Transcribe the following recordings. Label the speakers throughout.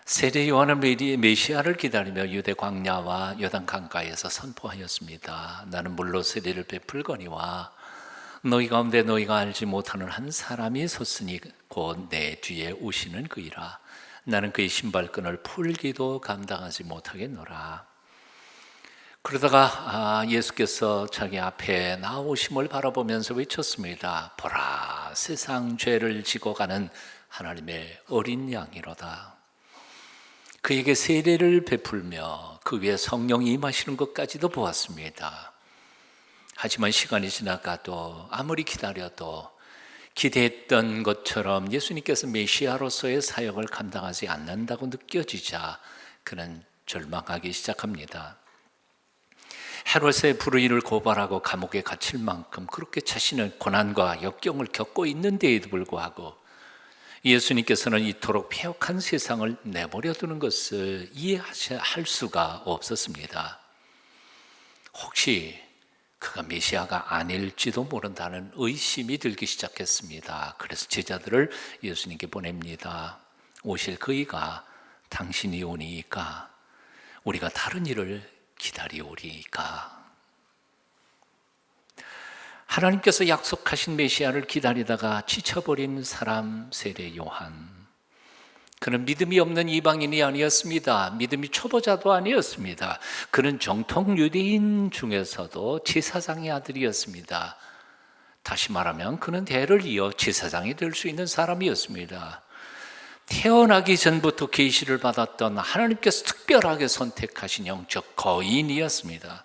Speaker 1: 세례 요한은 메시아를 기다리며 유대 광야와 요단 강가에서 선포하였습니다. 나는 물로 세례를 베풀거니와 너희 가운데 너희가 알지 못하는 한 사람이 섰으니 곧 내 뒤에 오시는 그이라. 나는 그의 신발끈을 풀기도 감당하지 못하겠노라. 그러다가 예수께서 자기 앞에 나오심을 바라보면서 외쳤습니다. 보라, 세상 죄를 지고 가는 하나님의 어린 양이로다. 그에게 세례를 베풀며 그 위에 성령이 임하시는 것까지도 보았습니다. 하지만 시간이 지나가도 아무리 기다려도 기대했던 것처럼 예수님께서 메시아로서의 사역을 감당하지 않는다고 느껴지자 그는 절망하기 시작합니다. 헤롯의 불의를 고발하고 감옥에 갇힐 만큼 그렇게 자신의 고난과 역경을 겪고 있는데에도 불구하고 예수님께서는 이토록 폐역한 세상을 내버려 두는 것을 이해할 수가 없었습니다. 혹시 그가 메시아가 아닐지도 모른다는 의심이 들기 시작했습니다. 그래서 제자들을 예수님께 보냅니다. 오실 그이가 당신이 오니까 우리가 다른 일을 기다리오리까. 하나님께서 약속하신 메시아를 기다리다가 지쳐버린 사람 세례 요한. 그는 믿음이 없는 이방인이 아니었습니다. 믿음이 초보자도 아니었습니다. 그는 정통 유대인 중에서도 제사장의 아들이었습니다. 다시 말하면 그는 대를 이어 제사장이 될 수 있는 사람이었습니다. 태어나기 전부터 계시를 받았던 하나님께서 특별하게 선택하신 영적 거인이었습니다.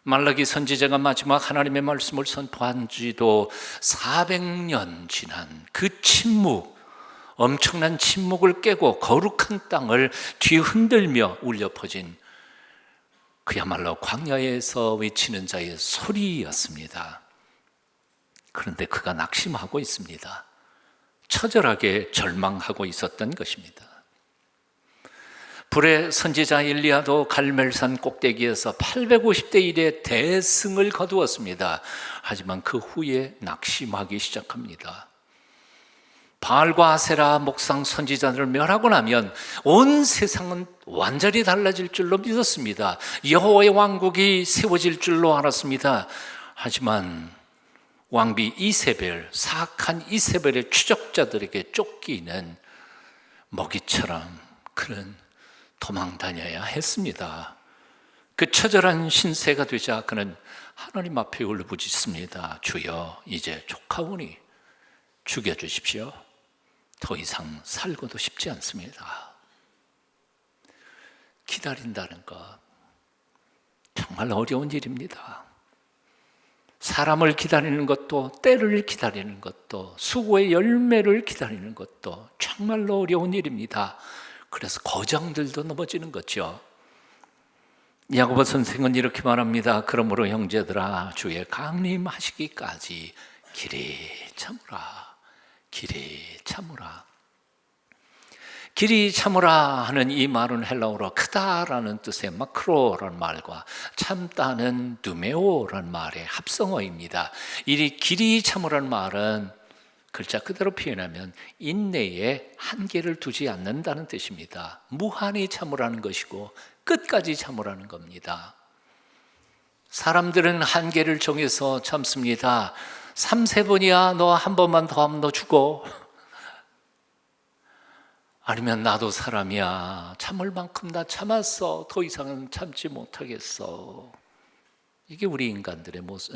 Speaker 1: 말라기 선지자가 마지막 하나님의 말씀을 선포한 지도 400년 지난 그 침묵, 엄청난 침묵을 깨고 거룩한 땅을 뒤흔들며 울려 퍼진 그야말로 광야에서 외치는 자의 소리였습니다. 그런데 그가 낙심하고 있습니다. 처절하게 절망하고 있었던 것입니다. 불의 선지자 엘리야도 갈멜산 꼭대기에서 850대 1의 대승을 거두었습니다. 하지만 그 후에 낙심하기 시작합니다. 바알과 아세라 목상 선지자들을 멸하고 나면 온 세상은 완전히 달라질 줄로 믿었습니다. 여호와의 왕국이 세워질 줄로 알았습니다. 하지만 왕비 이세벨, 사악한 이세벨의 추적자들에게 쫓기는 먹이처럼 그는 도망 다녀야 했습니다. 그 처절한 신세가 되자 그는 하나님 앞에 울부짖습니다. 주여, 이제 족하오니 죽여주십시오. 더 이상 살고도 싶지 않습니다. 기다린다는 것 정말 어려운 일입니다. 사람을 기다리는 것도, 때를 기다리는 것도, 수고의 열매를 기다리는 것도 정말로 어려운 일입니다. 그래서 거장들도 넘어지는 거죠. 야고보 선생은 이렇게 말합니다. 그러므로 형제들아, 주의 강림하시기까지 길이 참으라, 길이 참으라. 길이 참으라 하는 이 말은 헬라어로 크다라는 뜻의 마크로라는 말과 참다는 두메오라는 말의 합성어입니다. 이 길이 참으라는 말은 글자 그대로 표현하면 인내에 한계를 두지 않는다는 뜻입니다. 무한히 참으라는 것이고 끝까지 참으라는 겁니다. 사람들은 한계를 정해서 참습니다. 3-4번이야, 너 한 번만 더 하면 너 죽어. 아니면 나도 사람이야, 참을 만큼 나 참았어, 더 이상은 참지 못하겠어. 이게 우리 인간들의 모습,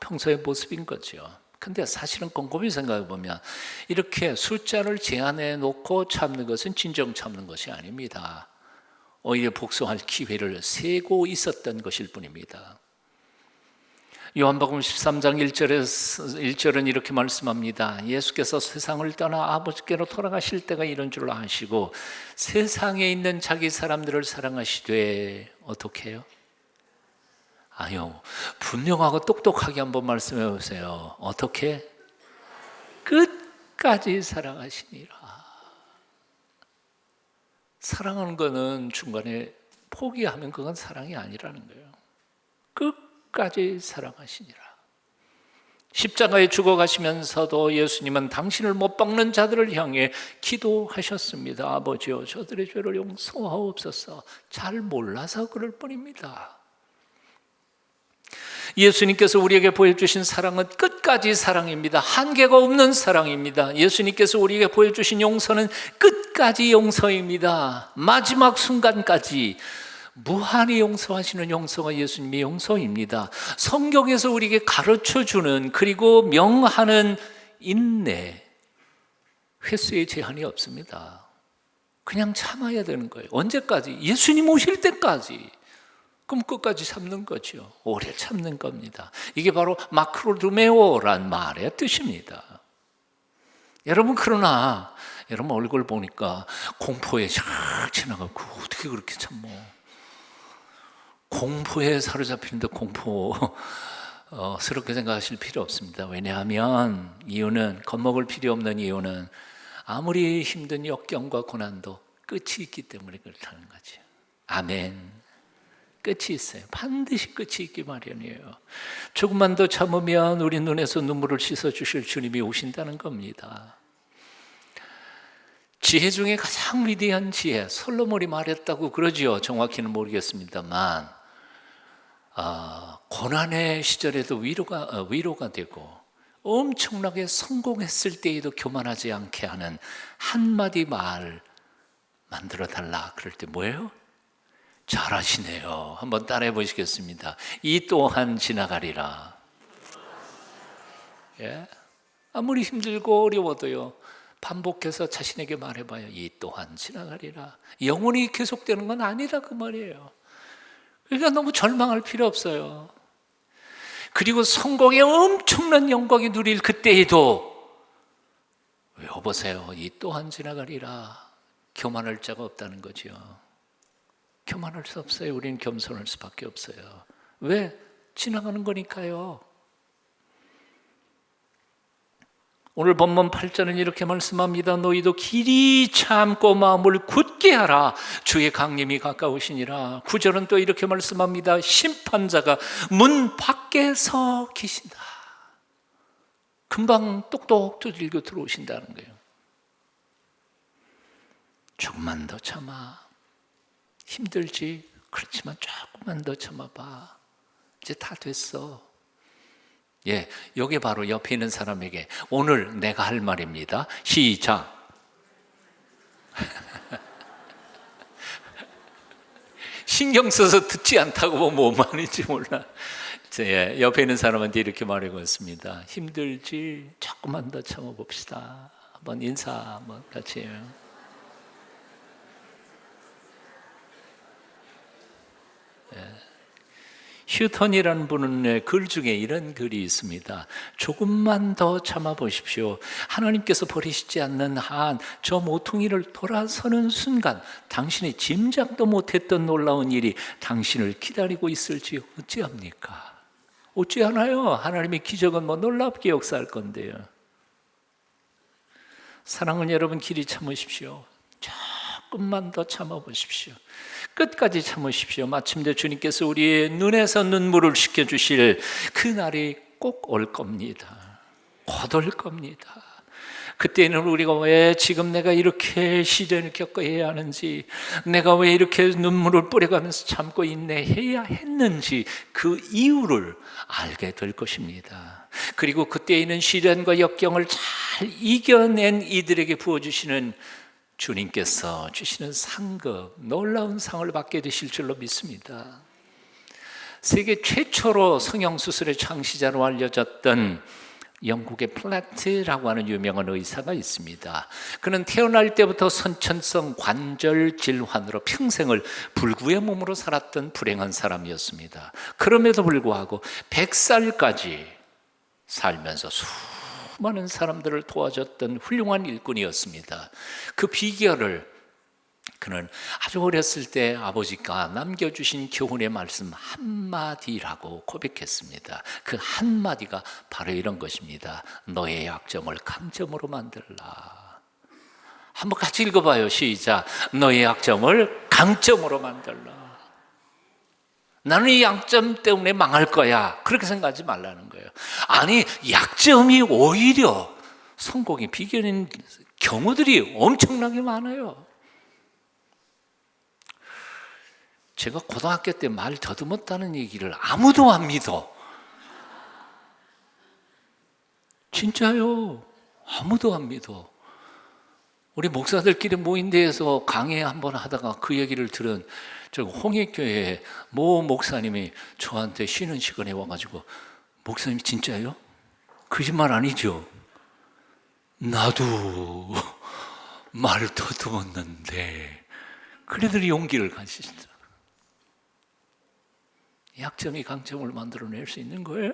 Speaker 1: 평소의 모습인 거죠. 근데 사실은 곰곰이 생각해 보면 이렇게 숫자를 제한해 놓고 참는 것은 진정 참는 것이 아닙니다. 오히려 복수할 기회를 세고 있었던 것일 뿐입니다. 요한복음 13장 1절은 이렇게 말씀합니다. 예수께서 세상을 떠나 아버지께로 돌아가실 때가 이런 줄 아시고 세상에 있는 자기 사람들을 사랑하시되 어떻게 해요? 분명하고 똑똑하게 한번 말씀해 보세요. 어떻게? 끝까지 사랑하시니라. 사랑하는 거는 중간에 포기하면 그건 사랑이 아니라는 거예요. 끝까지 사랑하시니라. 십자가에 죽어가시면서도 예수님은 당신을 못 박는 자들을 향해 기도하셨습니다. 아버지여, 저들의 죄를 용서하옵소서. 잘 몰라서 그럴 뿐입니다. 예수님께서 우리에게 보여주신 사랑은 끝까지 사랑입니다. 한계가 없는 사랑입니다. 예수님께서 우리에게 보여주신 용서는 끝까지 용서입니다. 마지막 순간까지 무한히 용서하시는 용서가 예수님의 용서입니다. 성경에서 우리에게 가르쳐주는, 그리고 명하는 인내, 횟수의 제한이 없습니다. 그냥 참아야 되는 거예요. 언제까지? 예수님 오실 때까지. 그럼 끝까지 참는 거죠. 오래 참는 겁니다. 이게 바로 마크로두메오란 말의 뜻입니다. 여러분, 그러나 여러분 얼굴 보니까 공포에 쫙 지나가고 어떻게 그렇게 참어? 공포에 사로잡히는데 공포스럽게 생각하실 필요 없습니다. 왜냐하면 이유는, 겁먹을 필요 없는 이유는 아무리 힘든 역경과 고난도 끝이 있기 때문에 그렇다는 거죠. 아멘. 끝이 있어요. 반드시 끝이 있기 마련이에요. 조금만 더 참으면 우리 눈에서 눈물을 씻어주실 주님이 오신다는 겁니다. 지혜 중에 가장 위대한 지혜, 솔로몬이 말했다고 그러지요. 정확히는 모르겠습니다만 고난의 시절에도 위로가 되고 엄청나게 성공했을 때에도 교만하지 않게 하는 한마디 말 만들어달라. 그럴 때 뭐예요? 잘하시네요. 한번 따라해 보시겠습니다. 이 또한 지나가리라. 예? 아무리 힘들고 어려워도요, 반복해서 자신에게 말해봐요. 이 또한 지나가리라. 영원히 계속되는 건 아니다, 그 말이에요. 그러니까 너무 절망할 필요 없어요. 그리고 성공의 엄청난 영광이 누릴 그때에도 여보세요, 이 또한 지나가리라. 교만할 자가 없다는 거죠. 교만할 수 없어요. 우리는 겸손할 수밖에 없어요. 왜? 지나가는 거니까요. 오늘 본문 8절은 이렇게 말씀합니다. 너희도 길이 참고 마음을 굳게 하라. 주의 강림이 가까우시니라. 9절은 또 이렇게 말씀합니다. 심판자가 문 밖에 서 계신다. 금방 똑똑 두들겨 들어오신다는 거예요. 조금만 더 참아. 힘들지? 그렇지만 조금만 더 참아봐. 이제 다 됐어. 예, 이게 바로 옆에 있는 사람에게 오늘 내가 할 말입니다. 시작. 신경 써서 듣지 않다고 보면 뭔 말인지 몰라. 예, 옆에 있는 사람한테 이렇게 말하고 있습니다. 힘들지? 조금만 더 참아봅시다. 한번 인사 한번 같이 해요. 휴턴이라는 분의 글 중에 이런 글이 있습니다. 조금만 더 참아보십시오. 하나님께서 버리시지 않는 한 저 모퉁이를 돌아서는 순간 당신이 짐작도 못했던 놀라운 일이 당신을 기다리고 있을지 어찌합니까? 어찌하나요? 하나님의 기적은 뭐 놀랍게 역사할 건데요. 사랑하는 여러분, 길이 참으십시오. 조금만 더 참아보십시오. 끝까지 참으십시오. 마침내 주님께서 우리의 눈에서 눈물을 씻겨주실 그날이 꼭 올 겁니다. 곧 올 겁니다. 그때는 우리가 왜 지금 내가 이렇게 시련을 겪어야 하는지, 내가 왜 이렇게 눈물을 뿌려가면서 참고 인내해야 했는지 그 이유를 알게 될 것입니다. 그리고 그때 있는 시련과 역경을 잘 이겨낸 이들에게 부어주시는 주님께서 주시는 상급, 놀라운 상을 받게 되실 줄로 믿습니다. 세계 최초로 성형수술의 창시자로 알려졌던 영국의 플래트라고 하는 유명한 의사가 있습니다. 그는 태어날 때부터 선천성 관절 질환으로 평생을 불구의 몸으로 살았던 불행한 사람이었습니다. 그럼에도 불구하고 100살까지 살면서 수많은 사람들을 도와줬던 훌륭한 일꾼이었습니다. 그 비결을 그는 아주 어렸을 때 아버지가 남겨주신 교훈의 말씀 한마디라고 고백했습니다. 그 한마디가 바로 이런 것입니다. 너의 약점을 강점으로 만들라. 한번 같이 읽어봐요. 시작. 너의 약점을 강점으로 만들라. 나는 이 약점 때문에 망할 거야. 그렇게 생각하지 말라는 거예요. 아니, 약점이 오히려 성공의 비결인 경우들이 엄청나게 많아요. 제가 고등학교 때 말 더듬었다는 얘기를 아무도 안 믿어. 진짜요. 아무도 안 믿어. 우리 목사들끼리 모인 데에서 강의 한번 하다가 그 얘기를 들은 저 홍익교회 모 목사님이 저한테 쉬는 시간에 와가지고, 목사님 진짜요? 거짓말 아니죠? 나도 말 더듬었는데. 그래들이 용기를 가지시더라. 약점이 강점을 만들어낼 수 있는 거예요.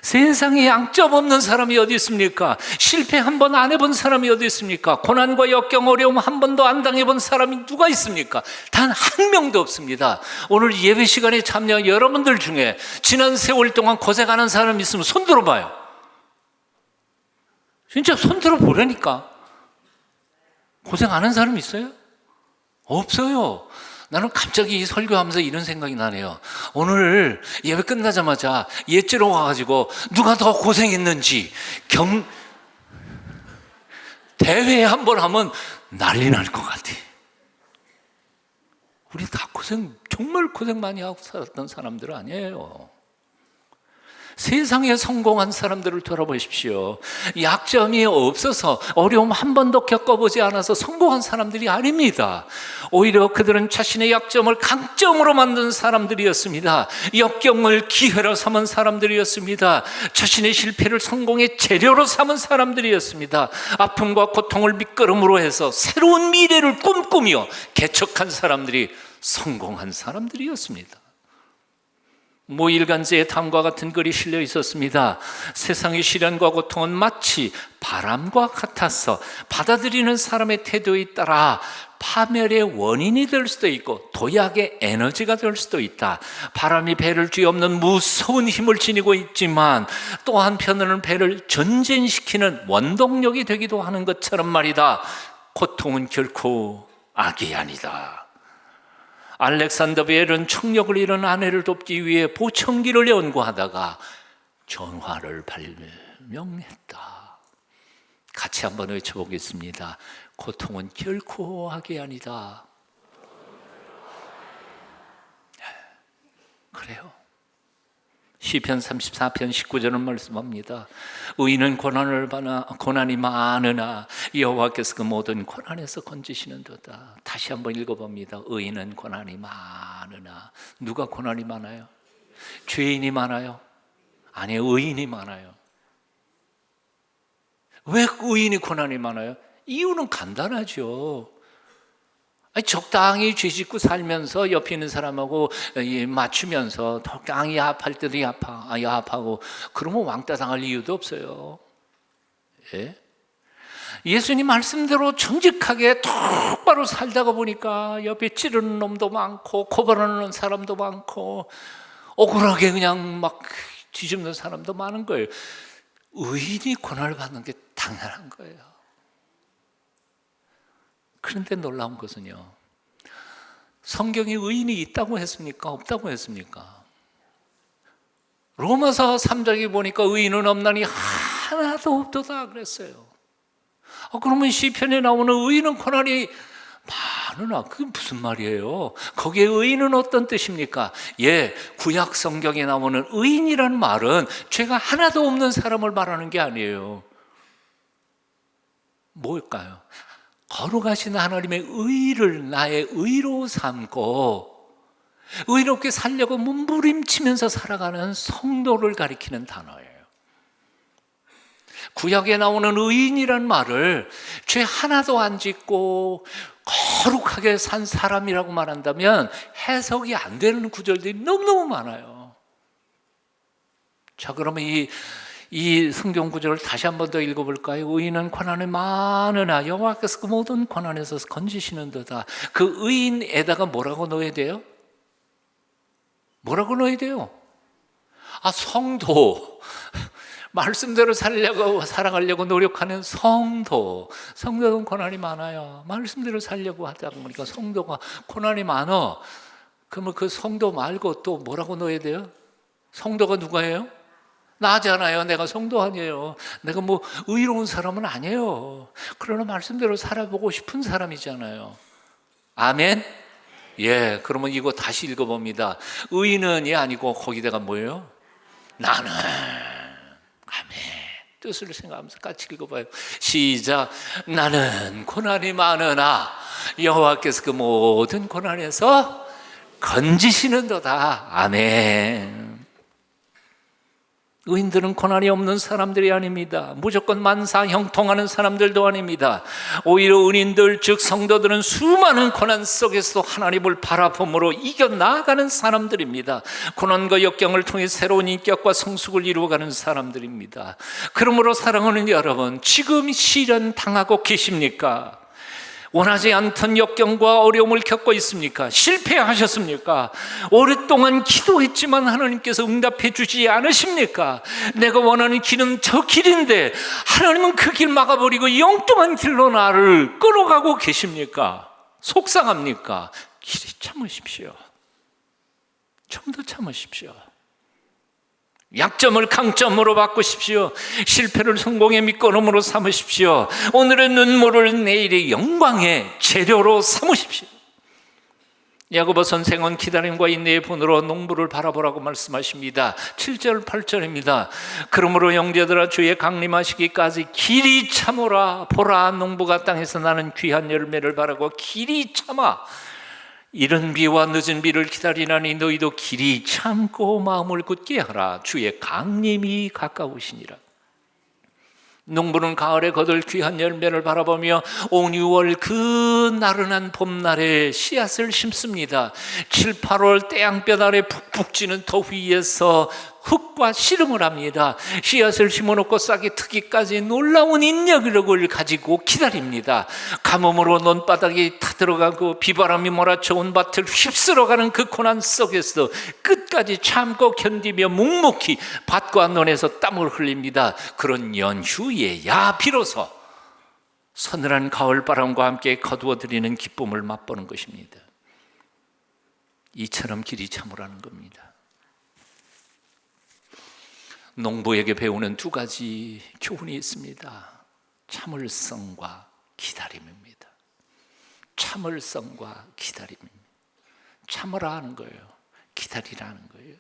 Speaker 1: 세상에 양점 없는 사람이 어디 있습니까? 실패 한 번 안 해본 사람이 어디 있습니까? 고난과 역경, 어려움 한 번도 안 당해본 사람이 누가 있습니까? 단 한 명도 없습니다. 오늘 예배 시간에 참여한 여러분들 중에 지난 세월 동안 고생하는 사람 있으면 손 들어봐요. 진짜 손 들어보라니까. 고생 안 한 사람 있어요? 없어요. 나는 갑자기 이 설교하면서 이런 생각이 나네요. 오늘 예배 끝나자마자 옛제로 와가지고 누가 더 고생했는지 대회 한번 하면 난리 날 것 같아. 우리 다 정말 고생 많이 하고 살았던 사람들 아니에요. 세상에 성공한 사람들을 돌아보십시오. 약점이 없어서 어려움 한 번도 겪어보지 않아서 성공한 사람들이 아닙니다. 오히려 그들은 자신의 약점을 강점으로 만든 사람들이었습니다. 역경을 기회로 삼은 사람들이었습니다. 자신의 실패를 성공의 재료로 삼은 사람들이었습니다. 아픔과 고통을 밑거름으로 해서 새로운 미래를 꿈꾸며 개척한 사람들이 성공한 사람들이었습니다. 모 일간지에 다음과 같은 글이 실려 있었습니다. 세상의 시련과 고통은 마치 바람과 같아서 받아들이는 사람의 태도에 따라 파멸의 원인이 될 수도 있고 도약의 에너지가 될 수도 있다. 바람이 배를 뒤엎는 무서운 힘을 지니고 있지만 또 한편으로는 배를 전진시키는 원동력이 되기도 하는 것처럼 말이다. 고통은 결코 악이 아니다. 알렉산더 벨은 청력을 잃은 아내를 돕기 위해 보청기를 연구하다가 전화를 발명했다. 같이 한번 외쳐보겠습니다. 고통은 결코 악이 아니다. 그래요. 시편 34편 19절은 말씀합니다. 의인은 고난이 많으나 여호와께서 그 모든 고난에서 건지시는도다. 다시 한번 읽어봅니다. 의인은 고난이 많으나. 누가 고난이 많아요? 죄인이 많아요? 아니, 의인이 많아요. 왜 의인이 고난이 많아요? 이유는 간단하죠. 적당히 죄짓고 살면서 옆에 있는 사람하고 맞추면서 적당히 야합할 때도 야합하고 그러면 왕따 당할 이유도 없어요. 예? 예수님 말씀대로 정직하게 똑바로 살다가 보니까 옆에 찌르는 놈도 많고 고발하는 사람도 많고 억울하게 그냥 막 뒤집는 사람도 많은 거예요. 의인이 고난을 받는 게 당연한 거예요. 그런데 놀라운 것은요, 성경에 의인이 있다고 했습니까? 없다고 했습니까? 로마서 3장에 보니까 의인은 없나니 하나도 없도다 그랬어요. 그러면 시편에 나오는 의인은 고난이 많으나 그게 무슨 말이에요? 거기에 의인은 어떤 뜻입니까? 구약 성경에 나오는 의인이라는 말은 죄가 하나도 없는 사람을 말하는 게 아니에요. 뭘까요? 거룩하신 하나님의 의를 나의 의로 삼고 의롭게 살려고 몸부림치면서 살아가는 성도를 가리키는 단어예요. 구약에 나오는 의인이란 말을 죄 하나도 안 짓고 거룩하게 산 사람이라고 말한다면 해석이 안 되는 구절들이 너무너무 많아요. 자, 그러면 이 성경 구절을 다시 한 번 더 읽어볼까요? 의인은 고난이 많으나 여호와께서 그 모든 고난에서 건지시는도다. 그 의인에다가 뭐라고 넣어야 돼요? 뭐라고 넣어야 돼요? 성도. 말씀대로 살아가려고 노력하는 성도는 고난이 많아요. 말씀대로 살려고 하다 보니까 성도가 고난이 많아. 그러면 그 성도 말고 또 뭐라고 넣어야 돼요? 성도가 누가예요? 나잖아요. 내가 성도 아니에요. 내가 뭐 의로운 사람은 아니에요. 그러나 말씀대로 살아보고 싶은 사람이잖아요. 아멘? 예, 그러면 이거 다시 읽어봅니다. 의인은이 아니고 거기다가 뭐예요? 나는. 아멘. 뜻을 생각하면서 같이 읽어봐요. 시작. 나는 고난이 많으나 여호와께서 그 모든 고난에서 건지시는도다. 아멘. 의인들은 고난이 없는 사람들이 아닙니다. 무조건 만사 형통하는 사람들도 아닙니다. 오히려 은인들 즉 성도들은 수많은 고난 속에서도 하나님을 바라봄으로 이겨나가는 사람들입니다. 고난과 역경을 통해 새로운 인격과 성숙을 이루어가는 사람들입니다. 그러므로 사랑하는 여러분, 지금 시련 당하고 계십니까? 원하지 않던 역경과 어려움을 겪고 있습니까? 실패하셨습니까? 오랫동안 기도했지만 하나님께서 응답해 주지 않으십니까? 내가 원하는 길은 저 길인데 하나님은 그 길 막아버리고 영뚱한 길로 나를 끌어가고 계십니까? 속상합니까? 길이 참으십시오. 좀 더 참으십시오. 약점을 강점으로 바꾸십시오. 실패를 성공의 밑거름으로 삼으십시오. 오늘의 눈물을 내일의 영광의 재료로 삼으십시오. 야고보 선생은 기다림과 인내의 분으로 농부를 바라보라고 말씀하십니다. 7절 8절입니다. 그러므로 형제들아 주의 강림하시기까지 길이 참으라. 보라, 농부가 땅에서 나는 귀한 열매를 바라고 길이 참아 이른 비와 늦은 비를 기다리나니 너희도 길이 참고 마음을 굳게 하라. 주의 강림이 가까우시니라. 농부는 가을에 거둘 귀한 열매를 바라보며 온 6월 그 나른한 봄날에 씨앗을 심습니다. 7, 8월 태양볕 아래 푹푹 찌는 더위에서 흙과 씨름을 합니다. 씨앗을 심어놓고 싹이 트기까지 놀라운 인력을 가지고 기다립니다. 가뭄으로 논바닥이 타들어가고 비바람이 몰아쳐 온 밭을 휩쓸어가는 그 고난 속에서 끝까지 참고 견디며 묵묵히 밭과 논에서 땀을 흘립니다. 그런 연휴에야 비로소 서늘한 가을바람과 함께 거두어들이는 기쁨을 맛보는 것입니다. 이처럼 길이 참으라는 겁니다. 농부에게 배우는 두 가지 교훈이 있습니다. 참을성과 기다림입니다. 참을성과 기다림입니다. 참으라 하는 거예요. 기다리라는 거예요.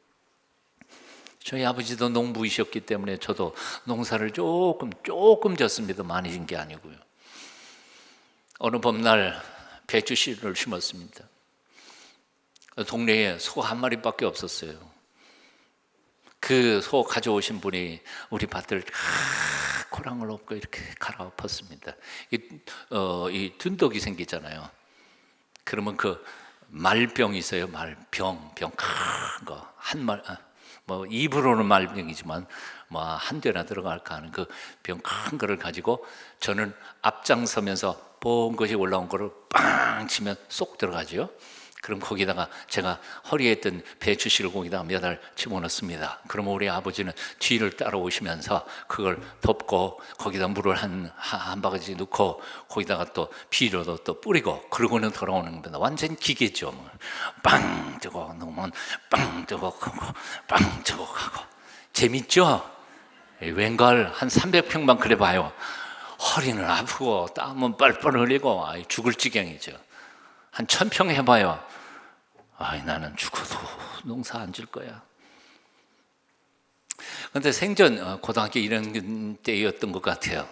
Speaker 1: 저희 아버지도 농부이셨기 때문에 저도 농사를 조금 졌습니다. 많이 진 게 아니고요. 어느 봄날 배추 씨를 심었습니다. 동네에 소 한 마리밖에 없었어요. 그 소 가져오신 분이 우리 밭을 고랑을 엎고 이렇게 갈아엎었습니다. 이 둔덕이 생기잖아요. 그러면 그 말병이 있어요. 병 큰 거 한 말, 뭐 입으로는 말병이지만 뭐 한 대나 들어갈까 하는 그 병 큰 거를 가지고 저는 앞장서면서 본 것이 올라온 거를 빵 치면 쏙 들어가죠. 그럼 거기다가 제가 허리에 있던 배추씨를 거기다가 몇 알 집어넣습니다. 그러면 우리 아버지는 뒤를 따라오시면서 그걸 덮고 거기다 물을 한 바가지 넣고 거기다가 또 비료도 또 뿌리고 그러고는 돌아오는 겁니다. 완전 기계죠. 빵 뜨고 넣으면 빵 뜨고 하고 빵 뜨고 하고 재밌죠? 웬걸 한 300평만 그래 봐요. 허리는 아프고 땀은 뻘뻘 흘리고 죽을 지경이죠. 한 1000평 해봐요. 나는 죽어도 농사 안 질 거야. 그런데 생전 고등학교 1학년 때였던 것 같아요.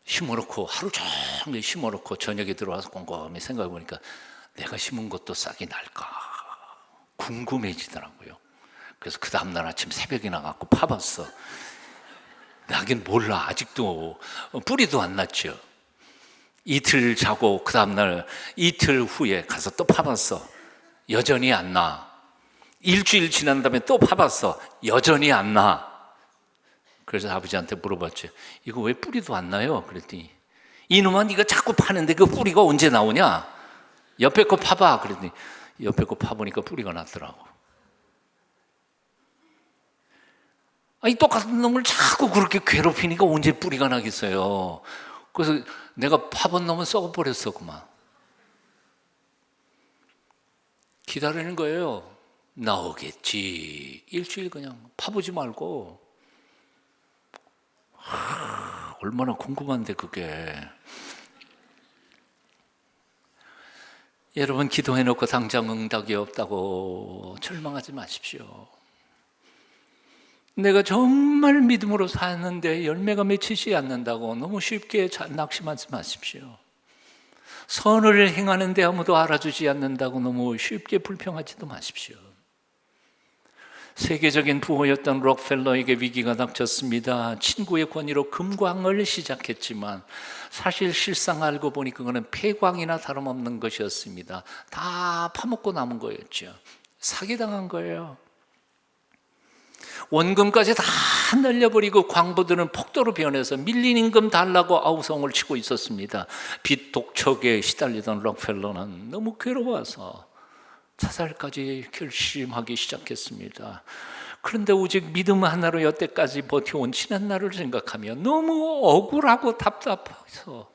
Speaker 1: 심어놓고 하루 종일 심어놓고 저녁에 들어와서 곰곰이 생각해 보니까 내가 심은 것도 싹이 날까 궁금해지더라고요. 그래서 그 다음날 아침 새벽에 나가고 파봤어. 나긴 몰라. 아직도 뿌리도 안 났죠. 이틀 자고 그 다음날 이틀 후에 가서 또 파봤어. 여전히 안 나. 일주일 지난 다음에 또 파봤어. 여전히 안 나. 그래서 아버지한테 물어봤죠. 이거 왜 뿌리도 안 나요? 그랬더니 이놈아 네가 자꾸 파는데 그 뿌리가 언제 나오냐? 옆에 거 파봐. 그랬더니 옆에 거 파보니까 뿌리가 났더라고. 아니 똑같은 놈을 자꾸 그렇게 괴롭히니까 언제 뿌리가 나겠어요. 그래서 내가 파본 놈은 썩어버렸어 그만. 기다리는 거예요. 나오겠지. 일주일 그냥 파보지 말고. 얼마나 궁금한데 그게. 여러분, 기도해놓고 당장 응답이 없다고 절망하지 마십시오. 내가 정말 믿음으로 사는데 열매가 맺히지 않는다고 너무 쉽게 낙심하지 마십시오. 선을 행하는데 아무도 알아주지 않는다고 너무 쉽게 불평하지도 마십시오. 세계적인 부호였던 록펠러에게 위기가 닥쳤습니다. 친구의 권위로 금광을 시작했지만 사실 실상 알고 보니 그거는 폐광이나 다름없는 것이었습니다. 다 파먹고 남은 거였죠. 사기당한 거예요. 원금까지 다 날려버리고 광부들은 폭도로 변해서 밀린 임금 달라고 아우성을 치고 있었습니다. 빚 독촉에 시달리던 록펠러는 너무 괴로워서 자살까지 결심하기 시작했습니다. 그런데 오직 믿음 하나로 여태까지 버텨온 지난 날을 생각하며 너무 억울하고 답답해서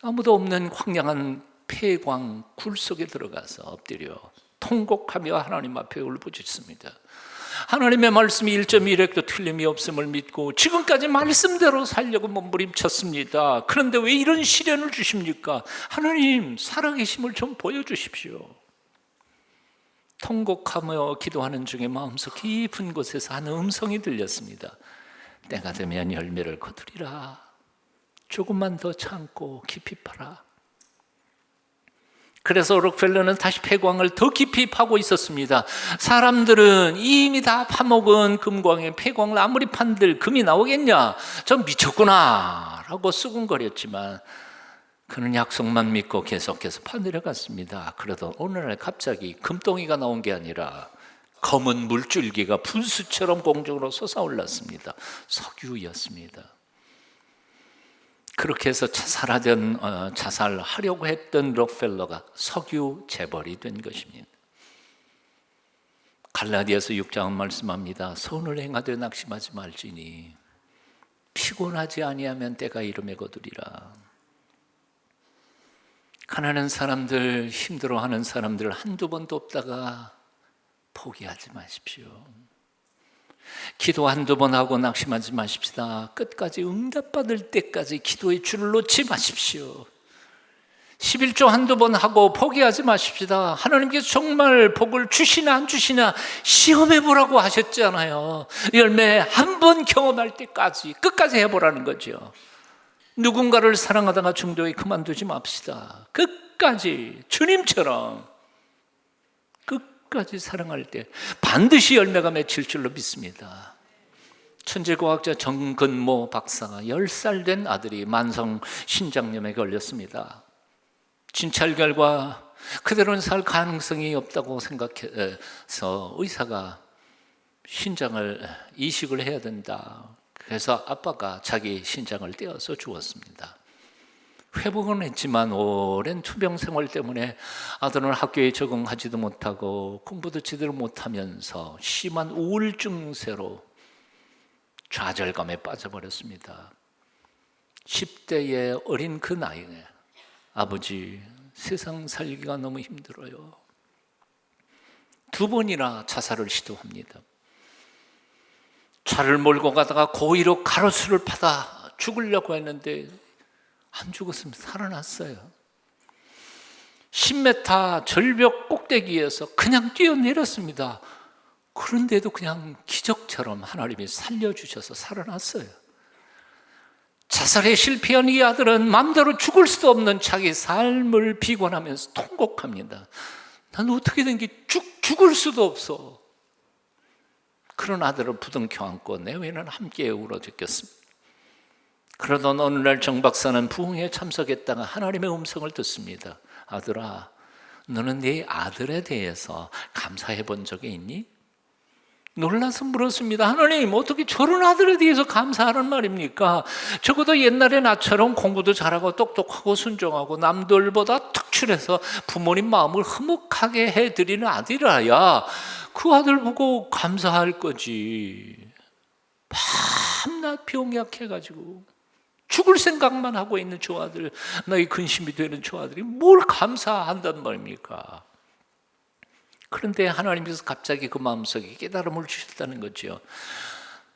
Speaker 1: 아무도 없는 황량한 폐광 굴 속에 들어가서 엎드려 통곡하며 하나님 앞에 울부짖습니다. 하나님의 말씀이 1.1획도 틀림이 없음을 믿고 지금까지 말씀대로 살려고 몸부림쳤습니다. 그런데 왜 이런 시련을 주십니까? 하나님, 살아계심을 좀 보여주십시오. 통곡하며 기도하는 중에 마음속 깊은 곳에서 한 음성이 들렸습니다. 때가 되면 열매를 거두리라. 조금만 더 참고 깊이 파라. 그래서 록펠러는 다시 폐광을 더 깊이 파고 있었습니다. 사람들은 이미 다 파먹은 금광에 폐광을 아무리 판들 금이 나오겠냐? 좀 미쳤구나 라고 수군거렸지만 그는 약속만 믿고 계속해서 파내려갔습니다. 그러던 어느 날 갑자기 금덩이가 나온 게 아니라 검은 물줄기가 분수처럼 공중으로 솟아올랐습니다. 석유였습니다. 그렇게 해서 자살하려고 했던 록펠러가 석유 재벌이 된 것입니다. 갈라디아서 6장은 말씀합니다. 선을 행하되 낙심하지 말지니 피곤하지 아니하면 때가 이르매 거두리라. 가난한 사람들, 힘들어하는 사람들 한두 번 돕다가 포기하지 마십시오. 기도 한두 번 하고 낙심하지 마십시다. 끝까지 응답받을 때까지 기도의 줄을 놓지 마십시오. 11조 한두 번 하고 포기하지 마십시다. 하나님께서 정말 복을 주시나 안 주시나 시험해 보라고 하셨잖아요. 열매 한 번 경험할 때까지 끝까지 해보라는 거죠. 누군가를 사랑하다가 중도에 그만두지 맙시다. 끝까지 주님처럼 끝까지 사랑할 때 반드시 열매가 맺힐 줄로 믿습니다. 천재과학자 정근모 박사가 10살 된 아들이 만성 신장염에 걸렸습니다. 진찰 결과 그대로는 살 가능성이 없다고 생각해서 의사가 신장을 이식을 해야 된다. 그래서 아빠가 자기 신장을 떼어서 주었습니다. 회복은 했지만 오랜 투병 생활 때문에 아들은 학교에 적응하지도 못하고 공부도 제대로 못하면서 심한 우울 증세로 좌절감에 빠져버렸습니다. 10대의 어린 그 나이에 아버지, 세상 살기가 너무 힘들어요. 2번이나 자살을 시도합니다. 차를 몰고 가다가 고의로 가로수를 파다 죽으려고 했는데 안 죽었으면 살아났어요. 10m 절벽 꼭대기에서 그냥 뛰어내렸습니다. 그런데도 그냥 기적처럼 하나님이 살려주셔서 살아났어요. 자살에 실패한 이 아들은 마음대로 죽을 수도 없는 자기 삶을 비관하면서 통곡합니다. 난 어떻게 된 게 죽을 수도 없어. 그런 아들을 부둥켜 안고 내외는 함께 울어줬겠습니다. 그러던 어느 날 정 박사는 부흥회에 참석했다가 하나님의 음성을 듣습니다. 아들아, 너는 네 아들에 대해서 감사해 본 적이 있니? 놀라서 물었습니다. 하나님, 어떻게 저런 아들에 대해서 감사하란 말입니까? 적어도 옛날에 나처럼 공부도 잘하고 똑똑하고 순종하고 남들보다 특출해서 부모님 마음을 흐뭇하게 해드리는 아들이라야 그 아들 보고 감사할 거지. 밤낮 병약해가지고 죽을 생각만 하고 있는 저 아들, 나의 근심이 되는 저 아들이 뭘 감사한단 말입니까? 그런데 하나님께서 갑자기 그 마음속에 깨달음을 주셨다는 거죠.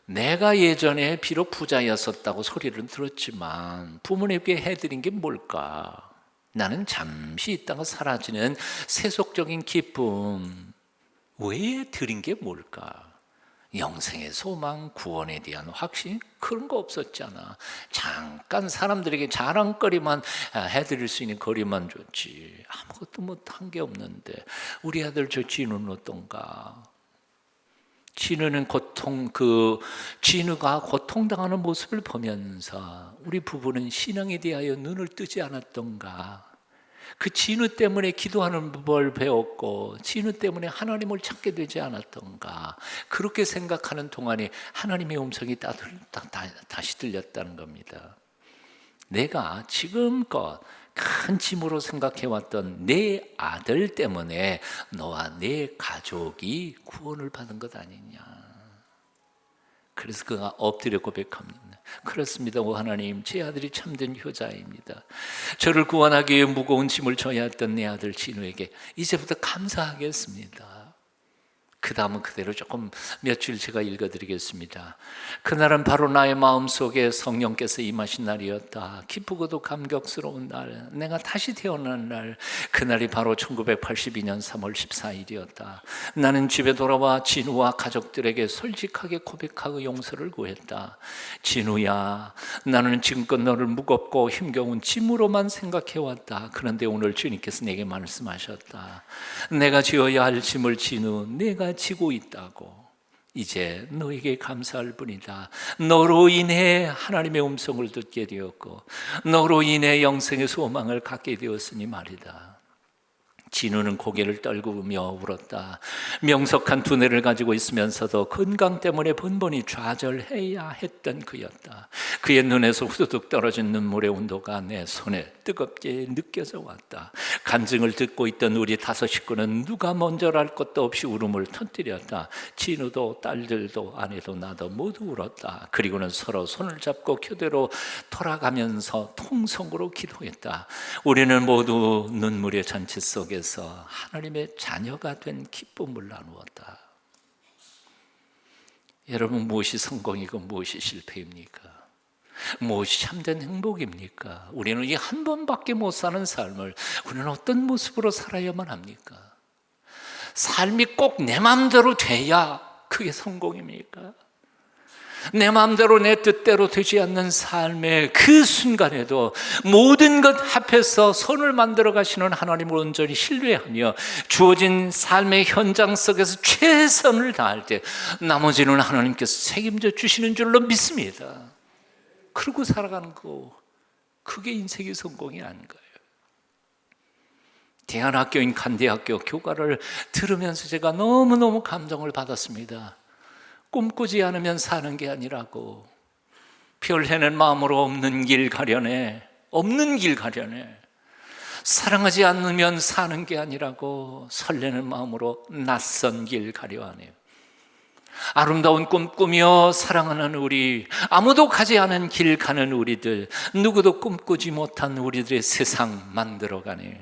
Speaker 1: 내가 예전에 비록 부자였었다고 소리를 들었지만 부모님께 해드린 게 뭘까? 나는 잠시 있다가 사라지는 세속적인 기쁨 외에 드린 게 뭘까? 영생의 소망, 구원에 대한 확신, 그런 거 없었잖아. 잠깐 사람들에게 자랑거리만 해드릴 수 있는 거리만 줬지. 아무것도 못한 게 없는데 우리 아들 저 진우는 어떤가? 진우는 진우가 고통당하는 모습을 보면서 우리 부부는 신앙에 대하여 눈을 뜨지 않았던가? 그 진우 때문에 기도하는 법을 배웠고 진우 때문에 하나님을 찾게 되지 않았던가? 그렇게 생각하는 동안에 하나님의 음성이 다시 들렸다는 겁니다. 내가 지금껏 큰 짐으로 생각해왔던 내 아들 때문에 너와 내 가족이 구원을 받은 것 아니냐. 그래서 그가 엎드려 고백합니다. 그렇습니다. 오 하나님, 제 아들이 참된 효자입니다. 저를 구원하기 위해 무거운 짐을 져야 했던 내 아들 진우에게 이제부터 감사하겠습니다. 그 다음은 그대로 조금 몇 줄 제가 읽어드리겠습니다. 그날은 바로 나의 마음속에 성령께서 임하신 날이었다. 기쁘고도 감격스러운 날, 내가 다시 태어난 날, 그날이 바로 1982년 3월 14일이었다. 나는 집에 돌아와 진우와 가족들에게 솔직하게 고백하고 용서를 구했다. 진우야, 나는 지금껏 너를 무겁고 힘겨운 짐으로만 생각해왔다. 그런데 오늘 주님께서 내게 말씀하셨다. 내가 지어야 할 짐을 진우, 내가 지고 있다고. 이제 너에게 감사할 뿐이다. 너로 인해 하나님의 음성을 듣게 되었고 너로 인해 영생의 소망을 갖게 되었으니 말이다. 진우는 고개를 떨구며 울었다. 명석한 두뇌를 가지고 있으면서도 건강 때문에 번번이 좌절해야 했던 그였다. 그의 눈에서 후두둑 떨어진 눈물의 온도가 내 손에 뜨겁게 느껴져 왔다. 간증을 듣고 있던 우리 5 식구는 누가 먼저랄 것도 없이 울음을 터뜨렸다. 진우도 딸들도 아내도 나도 모두 울었다. 그리고는 서로 손을 잡고 교대로 돌아가면서 통성으로 기도했다. 우리는 모두 눈물의 잔치 속에 하나님의 자녀가 된 기쁨을 나누었다. 여러분, 무엇이 성공이고 무엇이 실패입니까? 무엇이 참된 행복입니까? 우리는 이 한 번밖에 못 사는 삶을 우리는 어떤 모습으로 살아야만 합니까? 삶이 꼭 내 마음대로 돼야 그게 성공입니까? 내 마음대로 내 뜻대로 되지 않는 삶의 그 순간에도 모든 것 합해서 선을 만들어 가시는 하나님을 온전히 신뢰하며 주어진 삶의 현장 속에서 최선을 다할 때 나머지는 하나님께서 책임져 주시는 줄로 믿습니다. 그러고 살아가는 거, 그게 인생의 성공이 아닌가요? 대안학교인 간대학교 교과를 들으면서 제가 너무너무 감동을 받았습니다. 꿈꾸지 않으면 사는 게 아니라고. 별 해는 마음으로 없는 길 가려내. 없는 길 가려내. 사랑하지 않으면 사는 게 아니라고. 설레는 마음으로 낯선 길 가려하네요. 아름다운 꿈 꾸며 사랑하는 우리, 아무도 가지 않은 길 가는 우리들, 누구도 꿈꾸지 못한 우리들의 세상 만들어가네요.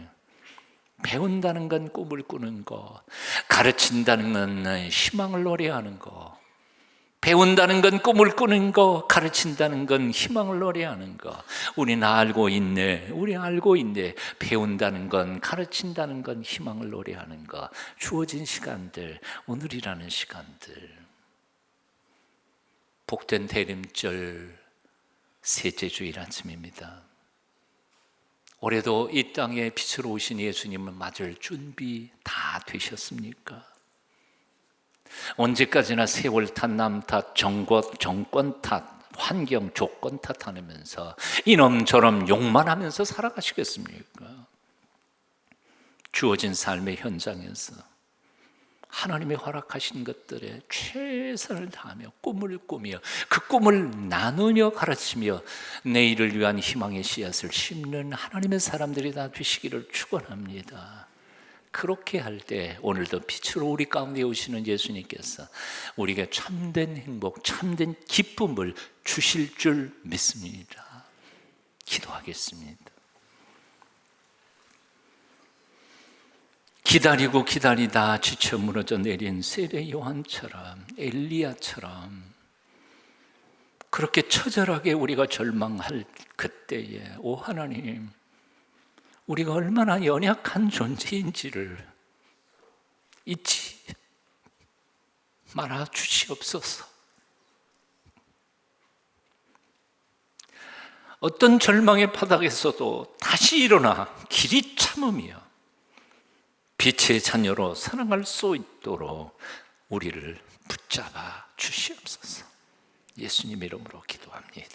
Speaker 1: 배운다는 건 꿈을 꾸는 것, 가르친다는 건 희망을 노래하는 것, 배운다는 건 꿈을 꾸는 거, 가르친다는 건 희망을 노래하는 거. 우리는 알고 있네. 우리 알고 있네. 배운다는 건, 가르친다는 건 희망을 노래하는 거. 주어진 시간들, 오늘이라는 시간들. 복된 대림절 셋째 주일 아침입니다. 올해도 이 땅에 빛으로 오신 예수님을 맞을 준비 다 되셨습니까? 언제까지나 세월 탓, 남 탓, 정권 탓, 환경, 조건 탓하면서 이놈저놈 욕만 하면서 살아가시겠습니까? 주어진 삶의 현장에서 하나님의 허락하신 것들에 최선을 다하며 꿈을 꾸며 그 꿈을 나누며 가르치며 내일을 위한 희망의 씨앗을 심는 하나님의 사람들이 다 되시기를 축원합니다. 그렇게 할 때 오늘도 빛으로 우리 가운데 오시는 예수님께서 우리에게 참된 행복, 참된 기쁨을 주실 줄 믿습니다. 기도하겠습니다. 기다리고 기다리다 지쳐 무너져 내린 세례 요한처럼, 엘리야처럼 그렇게 처절하게 우리가 절망할 그때에 오 하나님, 우리가 얼마나 연약한 존재인지를 잊지 말아 주시옵소서. 어떤 절망의 바닥에서도 다시 일어나 길이 참으며 빛의 자녀로 살아갈 수 있도록 우리를 붙잡아 주시옵소서. 예수님 이름으로 기도합니다.